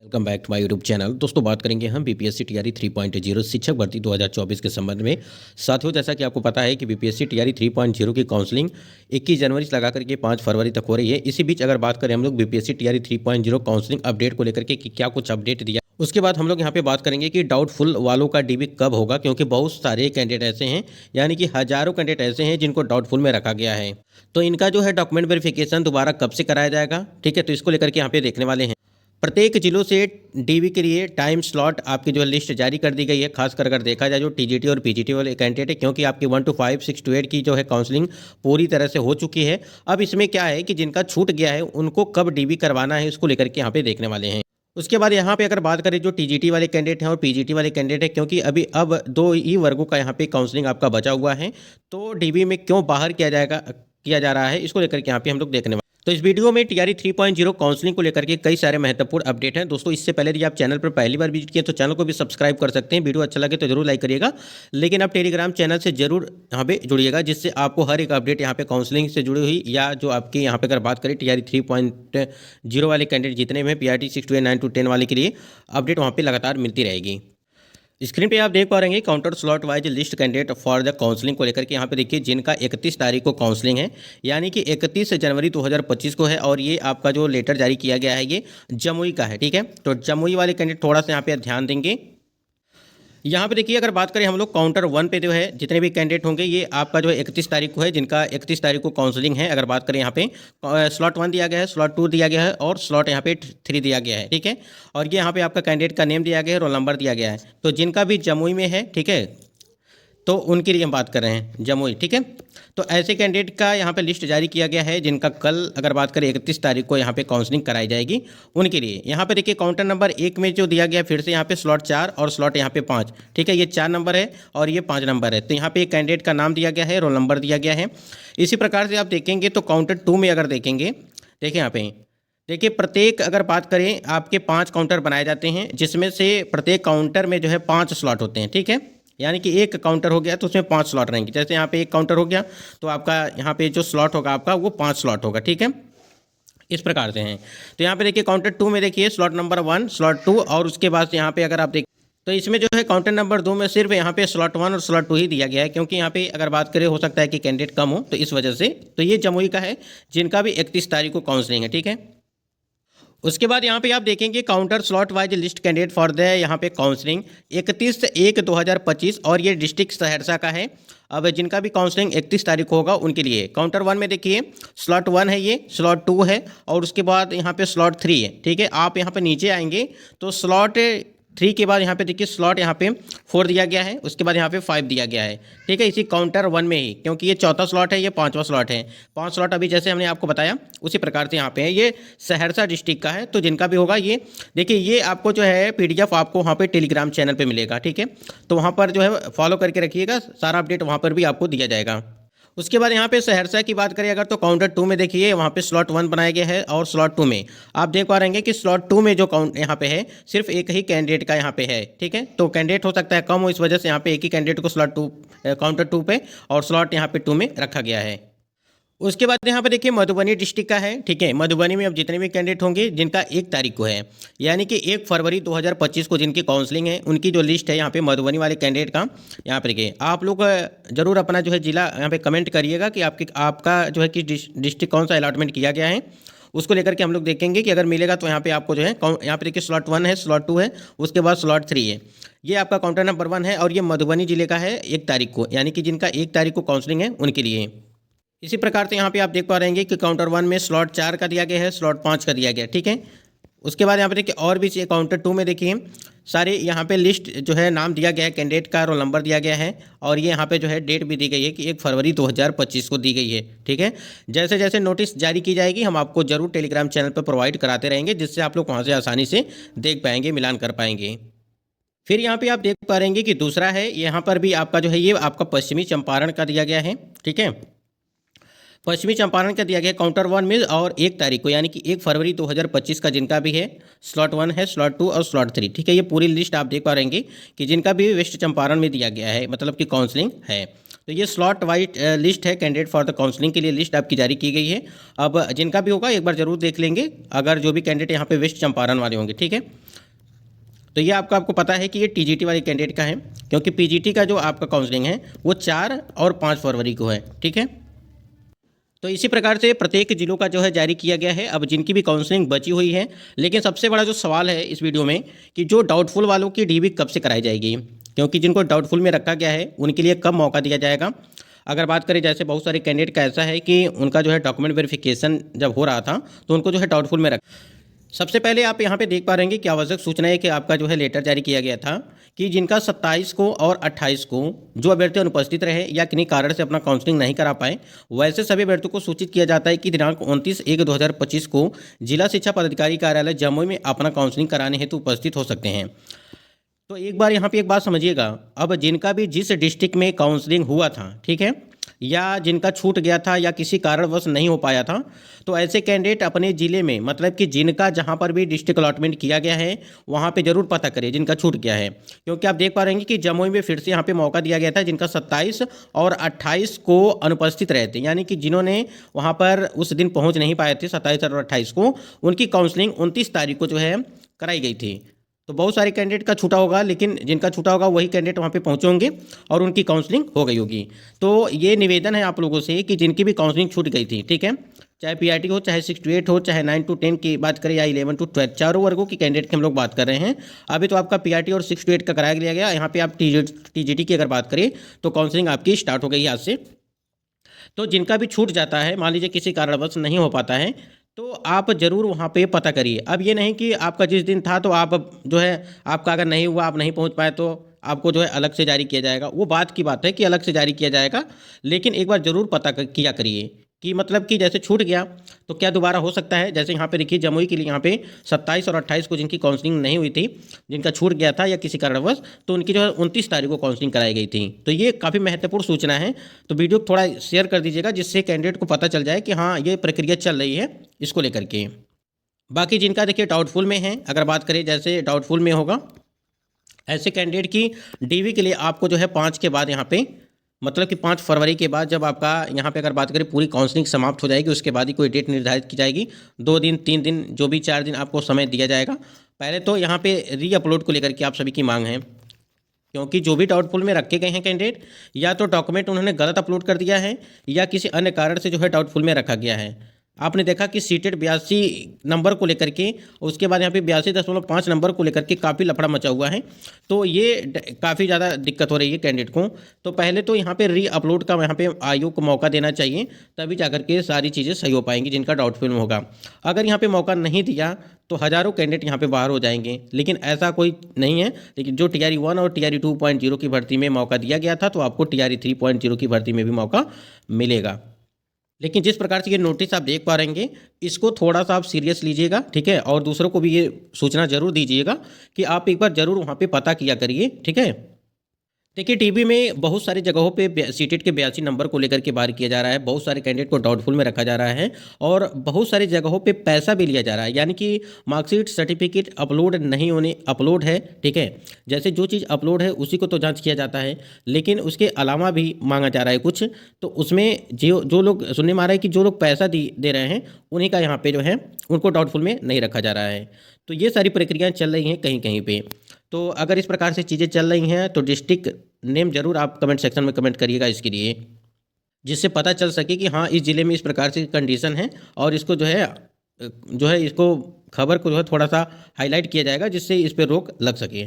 Welcome back to my YouTube channel. दोस्तों बात करेंगे हम बीपीएससी टीआरई 3.0 शिक्षक भर्ती 2024 के संबंध में। साथियों, जैसा कि आपको पता है कि बीपीएससी टीआरई 3.0 की काउंसलिंग 21 जनवरी से लगा करके 5 फरवरी तक हो रही है। इसी बीच अगर बात करें हम लोग बीपीएससी टीआरई 3.0 काउंसलिंग अपडेट को लेकर के कि क्या कुछ अपडेट दिया, उसके बाद हम लोग यहाँ पे बात करेंगे कि डाउटफुल वालों का डीबी कब होगा, क्योंकि बहुत सारे कैंडिडेट ऐसे हैं, यानी कि हजारों कैंडिडेट ऐसे हैं जिनको डाउटफुल में रखा गया है। तो इनका जो है डॉक्यूमेंट वेरिफिकेशन दोबारा कब से कराया जाएगा, ठीक है, तो इसको लेकर के यहाँ पे देखने वाले हैं। प्रत्येक जिलों से डीवी के लिए टाइम स्लॉट आपकी जो लिस्ट जारी कर दी गई है। खास कर अगर देखा जाए जो टीजीटी और पीजीटी वाले कैंडिडेट है, क्योंकि आपकी 1 to 5, 6 to 8 की जो है काउंसलिंग पूरी तरह से हो चुकी है। अब इसमें क्या है कि जिनका छूट गया है उनको कब डीवी करवाना है, उसको लेकर के यहाँ पे देखने वाले हैं। उसके बाद यहाँ पे अगर बात करें जो टीजीटी वाले कैंडिडेट हैं और पीजीटी वाले कैंडिडेट हैं, क्योंकि अभी अब 2 ही वर्गों का यहाँ पे काउंसलिंग आपका बचा हुआ है, तो डीवी में क्यों बाहर किया जा रहा है, इसको लेकर के यहाँ पे हम लोग देखने वाले। तो इस वीडियो में टीआरई 3.0 काउंसलिंग को लेकर के कई सारे महत्वपूर्ण अपडेट हैं। दोस्तों इससे पहले यदि आप चैनल पर पहली बार विजिट किए तो चैनल को भी सब्सक्राइब कर सकते हैं। वीडियो अच्छा लगे तो जरूर लाइक करिएगा, लेकिन आप टेलीग्राम चैनल से जरूर यहाँ पे जुड़िएगा, जिससे आपको हर एक अपडेट यहाँ पे काउंसलिंग से जुड़ी हुई या जो आपके यहाँ पे अगर बात करें टीआरई 3.0 वाले कैंडिडेट जितने में पीआरटी 6 to 8, 9 to 10 वाले के लिए अपडेट वहाँ पर लगातार मिलती रहेगी। स्क्रीन पे आप देख पा रहे हैं counter slot wise list candidate for the counselling को लेकर के यहाँ पे देखिए जिनका 31 तारीख को काउंसलिंग है, यानी कि 31 जनवरी 2025 को है। और ये आपका जो लेटर जारी किया गया है ये जमुई का है, ठीक है। तो जमुई वाले कैंडिडेट थोड़ा सा यहाँ पे ध्यान देंगे। यहाँ पे देखिए अगर बात करें हम लोग काउंटर 1 पे जो है जितने भी कैंडिडेट होंगे ये आपका जो है 31 तारीख को है, जिनका 31 तारीख को काउंसलिंग है। अगर बात करें यहाँ पे स्लॉट 1 दिया गया है, स्लॉट 2 दिया गया है और स्लॉट यहाँ पे 3 दिया गया है, ठीक है। और ये यहाँ पे आपका कैंडिडेट का नेम दिया गया है, रोल नंबर दिया गया है। तो जिनका भी जमुई में है, ठीक है, तो उनके लिए हम बात कर रहे हैं जमुई, ठीक है। तो ऐसे कैंडिडेट का यहाँ पे लिस्ट जारी किया गया है जिनका कल अगर बात करें 31 तारीख को यहाँ पे काउंसलिंग कराई जाएगी उनके लिए। यहाँ पे देखिए काउंटर नंबर 1 में जो दिया गया फिर से यहाँ पे स्लॉट 4 और स्लॉट यहाँ पे 5, ठीक है। ये 4 नंबर है और ये 5 नंबर है। तो यहाँ पे एक कैंडिडेट का नाम दिया गया है, रोल नंबर दिया गया है। इसी प्रकार से आप देखेंगे तो काउंटर 2 में अगर देखेंगे, देखिए यहाँ पे देखिए प्रत्येक अगर बात करें आपके 5 काउंटर बनाए जाते हैं, जिसमें से प्रत्येक काउंटर में जो है 5 स्लॉट होते हैं, ठीक है। यानी कि एक काउंटर हो गया तो उसमें 5 स्लॉट रहेंगे। जैसे यहाँ पे एक काउंटर हो गया तो आपका यहाँ पे जो स्लॉट होगा आपका वो 5 स्लॉट होगा, ठीक है। इस प्रकार से हैं। तो यहाँ पे देखिए काउंटर 2 में देखिए स्लॉट नंबर 1, स्लॉट 2 और उसके बाद यहाँ पे अगर आप देख तो इसमें जो है काउंटर नंबर 2 में सिर्फ यहाँ पे स्लॉट 1 और स्लॉट 2 ही दिया गया है, क्योंकि यहाँ पे अगर बात करें हो सकता है कि कैंडिडेट कम हो, तो इस वजह से। तो ये जमुई का है जिनका भी 31 तारीख को काउंसलिंग है, ठीक है। उसके बाद यहाँ पे आप देखेंगे counter slot wise list candidate for the यहाँ पे काउंसलिंग 31/1/2025 और ये डिस्ट्रिक्ट सहरसा का है। अब जिनका भी काउंसलिंग 31 तारीख को होगा उनके लिए काउंटर 1 में देखिए स्लॉट 1 है, ये स्लॉट 2 है और उसके बाद यहाँ पे स्लॉट 3 है, ठीक है। आप यहाँ पे नीचे आएंगे तो स्लॉट 3 के बाद यहाँ पे देखिए स्लॉट यहाँ पे 4 दिया गया है, उसके बाद यहाँ पे 5 दिया गया है, ठीक है। इसी काउंटर 1 में ही, क्योंकि ये चौथा स्लॉट है, ये 5वां स्लॉट है। 5 स्लॉट अभी जैसे हमने आपको बताया उसी प्रकार से यहाँ पे है। ये सहरसा डिस्ट्रिक्ट का है। तो जिनका भी होगा ये देखिए ये आपको जो है PDF आपको वहाँ पर टेलीग्राम चैनल पर मिलेगा, ठीक है। तो वहाँ पर जो है फॉलो करके रखिएगा, सारा अपडेट वहाँ पर भी आपको दिया जाएगा। उसके बाद यहाँ पे सहरसा की बात करें अगर तो काउंटर 2 में देखिए वहाँ पे स्लॉट 1 बनाया गया है और स्लॉट 2 में आप देख पा रहे हैं कि स्लॉट 2 में जो काउंट यहाँ पे है सिर्फ एक ही कैंडिडेट का यहाँ पे है, ठीक है। तो कैंडिडेट हो सकता है कम हो, इस वजह से यहाँ पे एक ही कैंडिडेट को स्लॉट 2 काउंटर 2 पे और स्लॉट यहाँ पे 2 में रखा गया है। उसके बाद यहाँ पे देखिए मधुबनी डिस्ट्रिक्ट का है, ठीक है। मधुबनी में अब जितने भी कैंडिडेट होंगे जिनका 1 तारीख को है, यानी कि 1 फरवरी 2025 को जिनकी काउंसलिंग है उनकी जो लिस्ट है यहाँ पे मधुबनी वाले कैंडिडेट का यहाँ पे देखिए। आप लोग जरूर अपना जो है जिला यहाँ पे कमेंट करिएगा कि आपका जो है कि डिस्ट्रिक्ट कौन सा अलॉटमेंट किया गया है, उसको लेकर के हम लोग देखेंगे कि अगर मिलेगा तो यहाँ पे आपको जो है यहाँ पे देखिए स्लॉट 1 है, स्लॉट 2 है, उसके बाद स्लॉट 3 है। ये आपका काउंटर नंबर 1 है और ये मधुबनी जिले का है 1 तारीख को, यानी कि जिनका 1 तारीख को काउंसलिंग है उनके लिए। इसी प्रकार से यहाँ पे आप देख पा रहे हैं कि काउंटर 1 में स्लॉट 4 का दिया गया है, स्लॉट 5 का दिया गया है, ठीक है। उसके बाद यहाँ पे देखिए और भी काउंटर 2 में देखिए सारे यहाँ पे लिस्ट जो है नाम दिया गया है, कैंडिडेट का रोल नंबर दिया गया है और ये यहाँ पे जो है डेट भी दी गई है कि 1 फरवरी 2025 को दी गई है, ठीक है। जैसे जैसे नोटिस जारी की जाएगी हम आपको जरूर टेलीग्राम चैनल पर प्रोवाइड कराते रहेंगे, जिससे आप लोग वहाँ से आसानी से देख पाएंगे, मिलान कर पाएंगे। फिर यहाँ पे आप देख पा रहे हैं कि दूसरा है, यहाँ पर भी आपका जो है ये आपका पश्चिमी चंपारण का दिया गया है, ठीक है। पश्चिमी चंपारण का दिया गया काउंटर 1 में और 1 तारीख को, यानी कि 1 फरवरी 2025 का जिनका भी है स्लॉट 1 है, स्लॉट 2 और स्लॉट 3, ठीक है। ये पूरी लिस्ट आप देख पा रहे हैं कि जिनका भी वेस्ट चंपारण में दिया गया है, मतलब कि काउंसलिंग है। तो ये स्लॉट वाइज लिस्ट है, कैंडिडेट फॉर द काउंसलिंग के लिए लिस्ट आपकी जारी की गई है। अब जिनका भी होगा एक बार जरूर देख लेंगे, अगर जो भी कैंडिडेट यहाँ पे वेस्ट चंपारण वाले होंगे, ठीक है। तो ये आपको पता है कि ये टीजीटी वाले कैंडिडेट का है, क्योंकि पीजीटी का जो आपका काउंसलिंग है वो 4 और 5 फरवरी को है। ठीक है, तो इसी प्रकार से प्रत्येक जिलों का जो है जारी किया गया है। अब जिनकी भी काउंसलिंग बची हुई है, लेकिन सबसे बड़ा जो सवाल है इस वीडियो में कि जो डाउटफुल वालों की डीबी कब से कराई जाएगी, क्योंकि जिनको डाउटफुल में रखा गया है उनके लिए कब मौका दिया जाएगा। अगर बात करें, जैसे बहुत सारे कैंडिडेट का ऐसा है कि उनका जो है डॉक्यूमेंट वेरिफिकेशन जब हो रहा था तो उनको जो है डाउटफुल में सबसे पहले आप यहाँ पे देख पा रहे हैं कि आवश्यक सूचना है कि आपका जो है लेटर जारी किया गया था कि जिनका 27 को और 28 को जो अभ्यर्थी अनुपस्थित रहे या किन्हीं कारण से अपना काउंसलिंग नहीं करा पाए, वैसे सभी अभ्यर्थियों को सूचित किया जाता है कि दिनांक 29/1/2025 को जिला शिक्षा पदाधिकारी कार्यालय जमुई में अपना काउंसलिंग कराने हेतु उपस्थित हो सकते हैं। तो एक बार यहाँ पे एक बात समझिएगा, अब जिनका भी जिस डिस्ट्रिक्ट में काउंसलिंग हुआ था, ठीक है, या जिनका छूट गया था या किसी कारणवश नहीं हो पाया था, तो ऐसे कैंडिडेट अपने ज़िले में, मतलब कि जिनका जहाँ पर भी डिस्ट्रिक्ट अलॉटमेंट किया गया है वहाँ पे ज़रूर पता करिए जिनका छूट गया है। क्योंकि आप देख पा रहे हैं कि जमुई में फिर से यहाँ पे मौका दिया गया था जिनका 27 और 28 को अनुपस्थित रहे थे, यानी कि जिन्होंने वहाँ पर उस दिन पहुँच नहीं पाए थे 27 और 28 को, उनकी काउंसलिंग 29 तारीख को जो है कराई गई थी। तो बहुत सारे कैंडिडेट का छूटा होगा, लेकिन जिनका छूटा होगा वही कैंडिडेट वहाँ पे पहुँचे होंगे और उनकी काउंसलिंग हो गई होगी। तो ये निवेदन है आप लोगों से कि जिनकी भी काउंसलिंग छूट गई थी, ठीक है, चाहे पीआरटी हो, चाहे 6 to 8 हो, चाहे 9 to 10 की बात करें या 11 to 12, चारों वर्गों की कैंडिडेट की हम लोग बात कर रहे हैं। अभी तो आपका पीआरटी और 6 to 8 का कराया लिया गया, यहाँ पे आप टीजीटी की अगर बात करें तो काउंसलिंग आपकी स्टार्ट हो गई है आज से। तो जिनका भी छूट जाता है, मान लीजिए किसी कारणवश नहीं हो पाता है, तो आप ज़रूर वहाँ पे पता करिए। अब ये नहीं कि आपका जिस दिन था तो आप जो है, आपका अगर नहीं हुआ, आप नहीं पहुँच पाए तो आपको जो है अलग से जारी किया जाएगा। वो बात की बात है कि अलग से जारी किया जाएगा, लेकिन एक बार ज़रूर पता किया करिए कि मतलब कि जैसे छूट गया तो क्या दोबारा हो सकता है। जैसे यहाँ पे देखिए जमुई के लिए यहाँ पे 27 और 28 को जिनकी काउंसलिंग नहीं हुई थी, जिनका छूट गया था या किसी कारणवश, तो उनकी जो है 29 तारीख को काउंसलिंग कराई गई थी। तो ये काफ़ी महत्वपूर्ण सूचना है, तो वीडियो थोड़ा शेयर कर दीजिएगा जिससे कैंडिडेट को पता चल जाए कि हाँ ये प्रक्रिया चल रही है इसको लेकर के। बाकी जिनका देखिए डाउटफुल में है, अगर बात करें जैसे डाउटफुल में होगा, ऐसे कैंडिडेट की डीवी के लिए आपको जो है 5 के बाद यहाँ पे, मतलब कि 5 फरवरी के बाद जब आपका यहाँ पे अगर बात करें पूरी काउंसलिंग समाप्त हो जाएगी, उसके बाद ही कोई डेट निर्धारित की जाएगी। 2 दिन 3 दिन जो भी 4 दिन आपको समय दिया जाएगा। पहले तो यहाँ पे री अपलोड को लेकर के आप सभी की मांग है, क्योंकि जो भी डाउटफुल में रखे गए हैं कैंडिडेट, या तो डॉक्यूमेंट उन्होंने गलत अपलोड कर दिया है या किसी अन्य कारण से जो है डाउटफुल में रखा गया है। आपने देखा कि सीटेड 82 नंबर को लेकर के, उसके बाद यहाँ पे 82.5 नंबर को लेकर के काफ़ी लफड़ा मचा हुआ है। तो ये काफ़ी ज़्यादा दिक्कत हो रही है कैंडिडेट को। तो पहले तो यहाँ पे री अपलोड का यहाँ पे आयोग को मौका देना चाहिए, तभी जाकर के सारी चीज़ें सही हो पाएंगी जिनका डाउटफुल में होगा। अगर यहाँ पे मौका नहीं दिया तो हज़ारों कैंडिडेट यहाँ पे बाहर हो जाएंगे, लेकिन ऐसा कोई नहीं है। लेकिन जो TRE 1 और TRE 2.0 की भर्ती में मौका दिया गया था, तो आपको TRE 3.0 की भर्ती में भी मौका मिलेगा। लेकिन जिस प्रकार से ये नोटिस आप देख पा रहेंगे, इसको थोड़ा सा आप सीरियस लीजिएगा, ठीक है, और दूसरों को भी ये सूचना जरूर दीजिएगा कि आप एक बार जरूर वहाँ पे पता किया करिए, ठीक है। देखिए टीवी में बहुत सारी जगहों पे सीटेट के 82 नंबर को लेकर के बार किया जा रहा है, बहुत सारे कैंडिडेट को डाउटफुल में रखा जा रहा है और बहुत सारी जगहों पे पैसा भी लिया जा रहा है, यानी कि मार्कशीट सर्टिफिकेट अपलोड नहीं होने, अपलोड है, ठीक है, जैसे जो चीज़ अपलोड है उसी को तो जांच किया जाता है, लेकिन उसके अलावा भी मांगा जा रहा है कुछ। तो उसमें जो लोग सुनने में आ रहा है कि जो लोग पैसा दे रहे हैं उन्हीं का यहाँ पे जो है उनको डाउटफुल में नहीं रखा जा रहा है। तो ये सारी प्रक्रियाएँ चल रही हैं कहीं कहीं पे। तो अगर इस प्रकार से चीज़ें चल रही हैं तो डिस्ट्रिक्ट नेम जरूर आप कमेंट सेक्शन में कमेंट करिएगा इसके लिए, जिससे पता चल सके कि हाँ इस ज़िले में इस प्रकार से कंडीशन है और इसको जो है इसको खबर को जो है थोड़ा सा हाईलाइट किया जाएगा जिससे इस पर रोक लग सके।